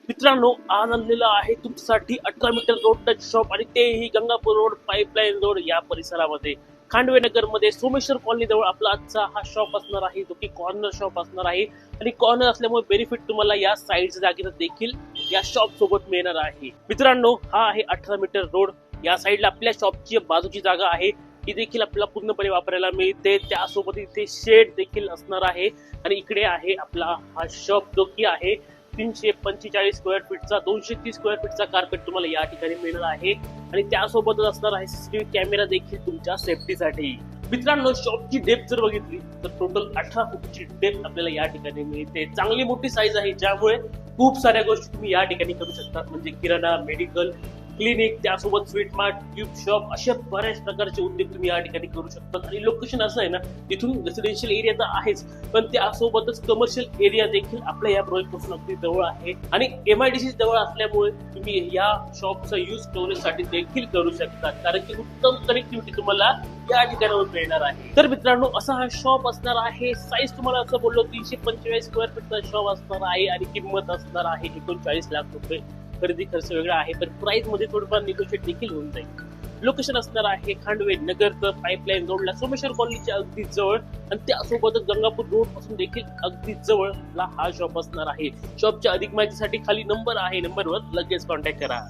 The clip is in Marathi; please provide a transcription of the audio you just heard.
मित्रांनो, आज आणलेला आहे तुमच्यासाठी 18 मीटर रोड टच शॉप आणि तेही गंगापूर रोड, पाईपलाईन रोड या परिसरामध्ये खांडवे नगर मध्ये सोमेश्वर कॉलनी जवळ आपला आजचा हा शॉप असणार आहे, जो की कॉर्नर शॉप असणार आहे. आणि कॉर्नर असल्यामुळे बेनिफिट तुम्हाला या साईडच्या जागेत देखील या शॉप सोबत मिळणार आहे. मित्रांनो, हा आहे 18 मीटर रोड. या साईडला आपल्या शॉपची बाजूची जागा आहे, ही देखील आपल्याला पूर्णपणे वापरायला मिळते. त्यासोबत इथे शेड देखील असणार आहे. आणि इकडे आहे आपला हा शॉप, जो की आहे 345 स्क्वेअर फीटचा, 230 स्क्वेअर फीटचा कार्पेट तुम्हाला या ठिकाणी मिळणार आहे. आणि त्यासोबतच असणार आहे सीसीटीव्ही कॅमेरा देखील तुमच्या सेफ्टीसाठी. मित्रांनो, शॉपची डेप्थ जर बघितली तर टोटल 18 फूटची डेप्थ आपल्याला या ठिकाणी मिळते. चांगली मोठी साईज आहे, ज्यामुळे खूप साऱ्या गोष्टी तुम्ही या ठिकाणी करू शकता. म्हणजे किराणा, मेडिकल, क्लिनिक, त्यासोबत स्वीट मार्ट, गिफ्ट शॉप, अशा बऱ्याच प्रकारचे उद्योग तुम्ही या ठिकाणी करू शकता. आणि लोकेशन असं आहे ना, तिथून रेसिडेन्शियल एरिया तर आहेच, पण त्यासोबतच कमर्शियल एरिया देखील आपल्या या प्रोजेक्ट पासून अगदी जवळ आहे. आणि MIDC जवळ असल्यामुळे तुम्ही या शॉपचा यूज स्टोरेजसाठी देखील करू शकता, कारण की उत्तम कनेक्टिव्हिटी तुम्हाला या ठिकाणावर मिळणार आहे. तर मित्रांनो, असा हा शॉप असणार आहे. साईज तुम्हाला असं बोललो 345 स्क्वेअर फीटचा शॉप असणार आहे आणि किंमत असणार आहे 39 लाख रुपये. खरेदी खर्च वेगळा आहे, पण प्राइस मध्ये थोडंफार निगोशिएट देखील होऊन जाईल. लोकेशन असणार आहे खांडवे नगर तर पाईपलाईन रोडला सोमेश्वर कॉलनीच्या अगदी जवळ, आणि त्यासोबतच गंगापूर रोड पासून देखील अगदी जवळ हा शॉप असणार आहे. शॉपच्या अधिक माहितीसाठी खाली नंबर आहे, नंबरवर लगेच कॉन्टॅक्ट करा.